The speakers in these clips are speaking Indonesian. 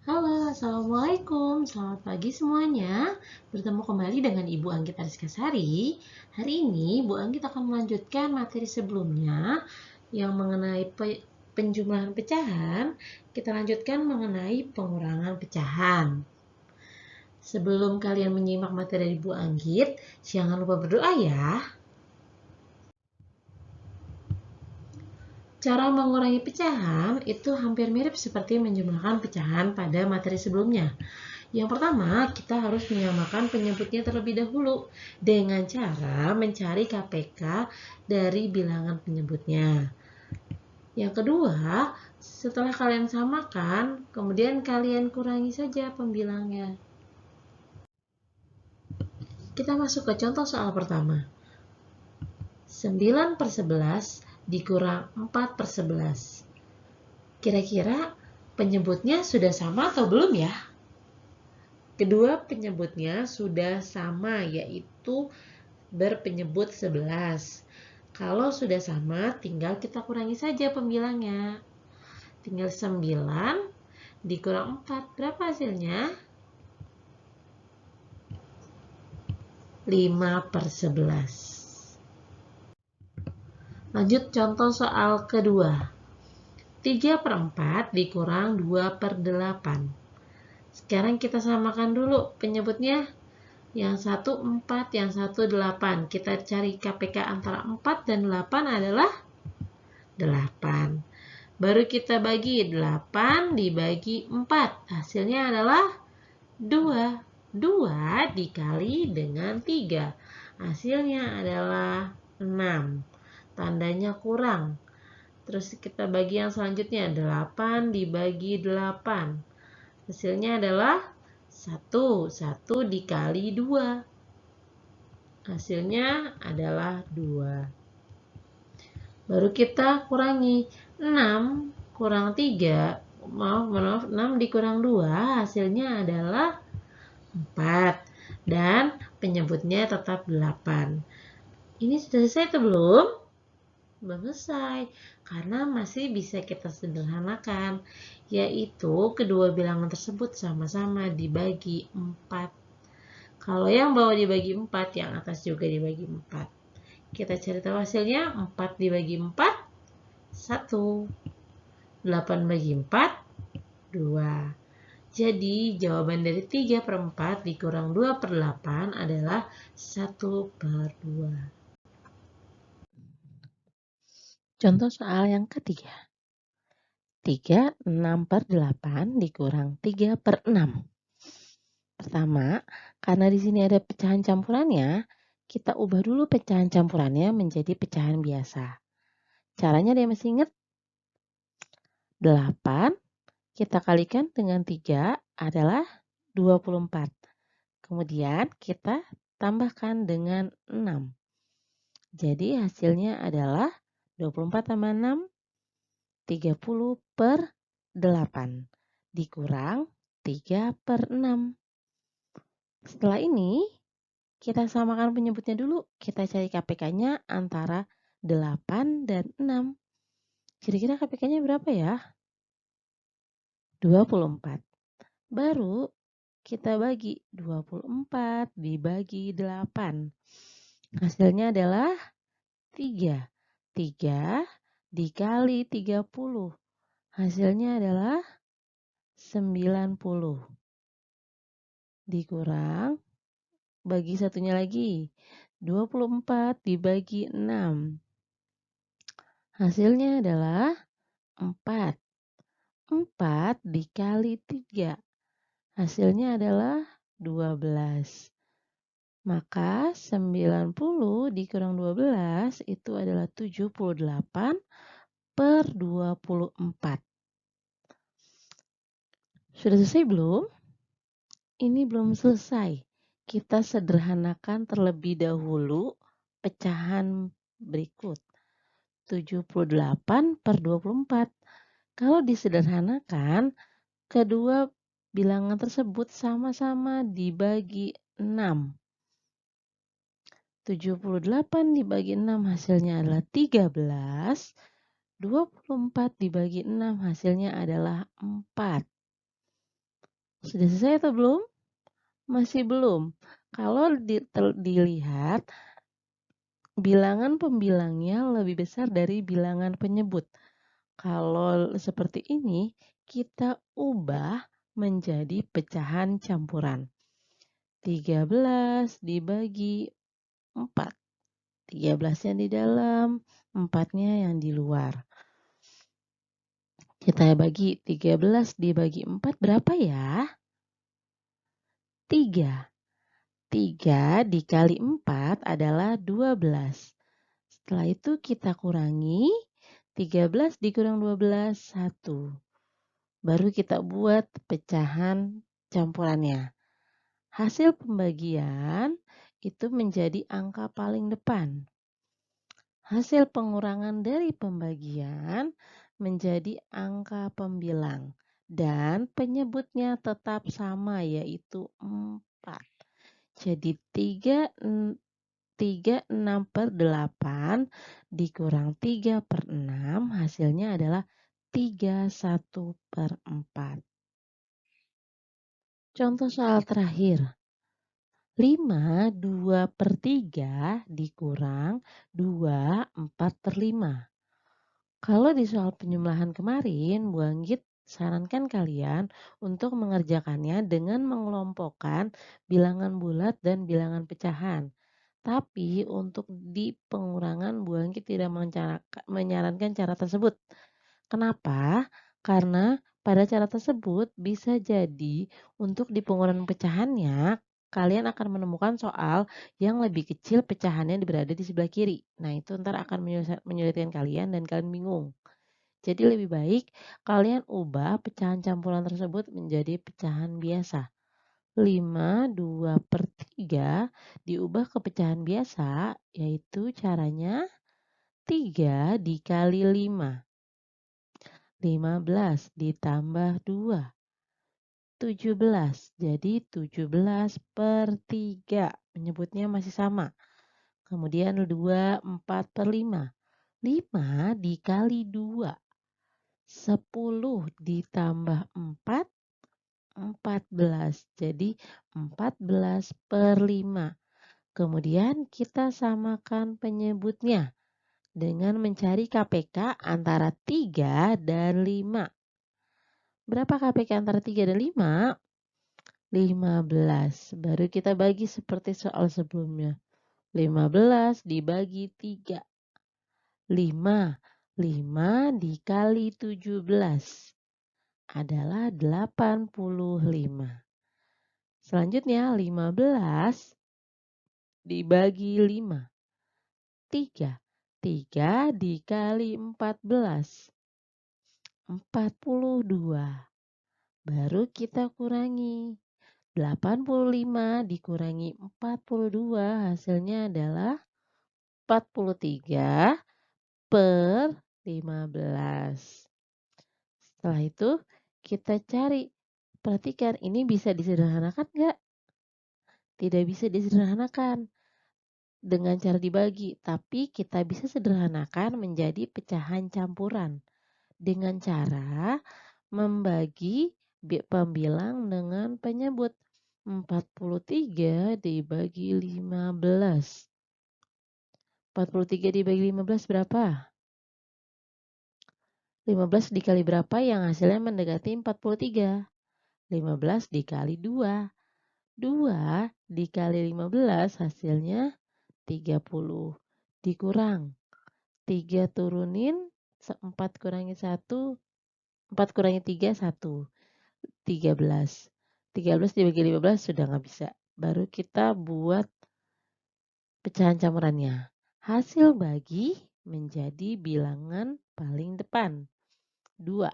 Halo, Assalamualaikum. Selamat pagi semuanya. Bertemu kembali dengan Ibu Anggit Ariskasari. Hari ini, Bu Anggit akan melanjutkan materi sebelumnya yang mengenai penjumlahan pecahan. Kita lanjutkan mengenai pengurangan pecahan. Sebelum kalian menyimak materi dari Bu Anggit, jangan lupa berdoa ya. Cara mengurangi pecahan itu hampir mirip seperti menjumlahkan pecahan pada materi sebelumnya. Yang pertama, kita harus menyamakan penyebutnya terlebih dahulu dengan cara mencari KPK dari bilangan penyebutnya. Yang kedua, setelah kalian samakan, kemudian kalian kurangi saja pembilangnya. Kita masuk ke contoh soal pertama. 9/11 dikurang 4/11. Kira-kira penyebutnya sudah sama atau belum ya? Kedua penyebutnya sudah sama, yaitu berpenyebut 11. Kalau sudah sama, tinggal kita kurangi saja pembilangnya. Tinggal 9 dikurang 4. Berapa hasilnya? 5/11. Lanjut contoh soal kedua. 3/4 dikurang 2/8. Sekarang kita samakan dulu penyebutnya. Yang satu 4, yang satu 8. Kita cari KPK antara 4 dan 8 adalah 8. Baru kita bagi 8 dibagi 4. Hasilnya adalah 2. 2 dikali dengan 3. Hasilnya adalah 6. Tandanya kurang. Terus kita bagi yang selanjutnya. 8 dibagi 8. Hasilnya adalah 1. 1 dikali 2. Hasilnya adalah 2. Baru kita kurangi 6 kurang 3. Maaf, 6 dikurang 2 hasilnya adalah 4. Dan penyebutnya tetap 8. Ini sudah selesai atau belum? Belum selesai, karena masih bisa kita sederhanakan, yaitu kedua bilangan tersebut sama-sama dibagi 4. Kalau yang bawah dibagi 4, yang atas juga dibagi 4. Kita cari tahu hasilnya. 4 dibagi 4, 1. 8 bagi 4, 2. Jadi jawaban dari 3/4 dikurang 2/8 adalah 1/2. Contoh soal yang ketiga. 3/6/8 dikurang 3/6. Pertama, karena di sini ada pecahan campurannya, kita ubah dulu pecahan campurannya menjadi pecahan biasa. Caranya dia masih ingat? 8 kita kalikan dengan 3 adalah 24. Kemudian kita tambahkan dengan 6. Jadi hasilnya adalah 24 tambah 6, 30/8 dikurang 3/6. Setelah ini, kita samakan penyebutnya dulu. Kita cari KPK-nya antara 8 dan 6. Kira-kira KPK-nya berapa ya? 24. Baru kita bagi 24 dibagi 8. Hasilnya adalah 3. 3 dikali 30. Hasilnya adalah 90. Dikurang, bagi satunya lagi. 24 dibagi 6. Hasilnya adalah 4. 4 dikali 3. Hasilnya adalah 12. Maka 90 dikurang 12 itu adalah 78/24. Sudah selesai belum? Ini belum selesai. Kita sederhanakan terlebih dahulu pecahan berikut. 78/24. Kalau disederhanakan, kedua bilangan tersebut sama-sama dibagi 6. 78 dibagi 6 hasilnya adalah 13. 24 dibagi 6 hasilnya adalah 4. Sudah selesai atau belum? Masih belum. Kalau dilihat, bilangan pembilangnya lebih besar dari bilangan penyebut. Kalau seperti ini, kita ubah menjadi pecahan campuran. 13 dibagi 4. 13-nya di dalam, 4-nya yang di luar. Kita bagi 13 dibagi 4 berapa ya? 3. 3 dikali 4 adalah 12. Setelah itu kita kurangi, 13 dikurang 12, 1. Baru kita buat pecahan campurannya. Hasil pembagian itu menjadi angka paling depan. Hasil pengurangan dari pembagian menjadi angka pembilang. Dan penyebutnya tetap sama, yaitu 4. Jadi 36/8 dikurang 3/6 hasilnya adalah 31/4. Contoh soal terakhir. 5/2/3 dikurang 2/4/5. Kalau di soal penjumlahan kemarin, Bu Anggit sarankan kalian untuk mengerjakannya dengan mengelompokkan bilangan bulat dan bilangan pecahan. Tapi untuk di pengurangan Bu Anggit tidak menyarankan cara tersebut. Kenapa? Karena pada cara tersebut bisa jadi untuk di pengurangan pecahannya kalian akan menemukan soal yang lebih kecil pecahannya berada di sebelah kiri. Nah, itu ntar akan menyulitkan kalian dan kalian bingung. Jadi lebih baik kalian ubah pecahan campuran tersebut menjadi pecahan biasa. 5/2/3 diubah ke pecahan biasa, yaitu caranya 3 dikali 5. 15 ditambah 2. 17. Jadi 17/3. Menyebutnya masih sama. Kemudian 24/5. 5 dikali 2. 10 ditambah 4. 14. Jadi 14/5. Kemudian kita samakan penyebutnya dengan mencari KPK antara 3 dan 5. Berapa KPK antara 3 dan 5? 15. Baru kita bagi seperti soal sebelumnya. 15 dibagi 3. 5. 5 dikali 17 adalah 85. Selanjutnya 15 dibagi 5. 3. 3 dikali 14. 42. Baru kita kurangi. 85 dikurangi 42 hasilnya adalah 43/15. Setelah itu kita cari. Perhatikan ini bisa disederhanakan nggak? Tidak bisa disederhanakan dengan cara dibagi, tapi kita bisa sederhanakan menjadi pecahan campuran dengan cara membagi pembilang dengan penyebut. 43 dibagi 15. 43 dibagi 15 berapa? 15 dikali berapa yang hasilnya mendekati 43? 15 dikali 2. 2 dikali 15 hasilnya 30. Dikurang. 3 turunin, 4 kurangi 1, 4 kurangi 3, 1. 13. 13 dibagi 15 sudah nggak bisa. Baru kita buat pecahan campurannya. Hasil bagi menjadi bilangan paling depan. 2.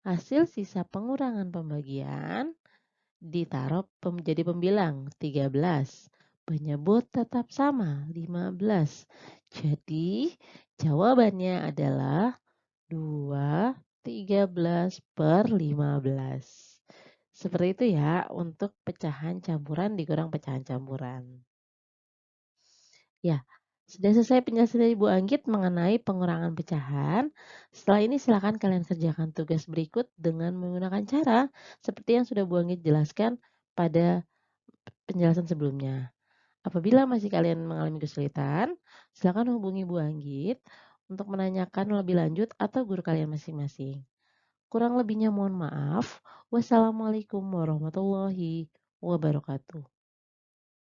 Hasil sisa pengurangan pembagian ditaruh menjadi pembilang 13. Penyebut tetap sama 15. Jadi jawabannya adalah 2/13/15. Seperti itu ya untuk pecahan campuran dikurang pecahan campuran. Ya, Sudah selesai penjelasan dari Bu Anggit mengenai pengurangan pecahan. Setelah ini silakan kalian kerjakan tugas berikut dengan menggunakan cara seperti yang sudah Bu Anggit jelaskan pada penjelasan sebelumnya. Apabila masih kalian mengalami kesulitan, silakan hubungi Bu Anggit untuk menanyakan lebih lanjut atau guru kalian masing-masing. Kurang lebihnya mohon maaf. Wassalamualaikum warahmatullahi wabarakatuh.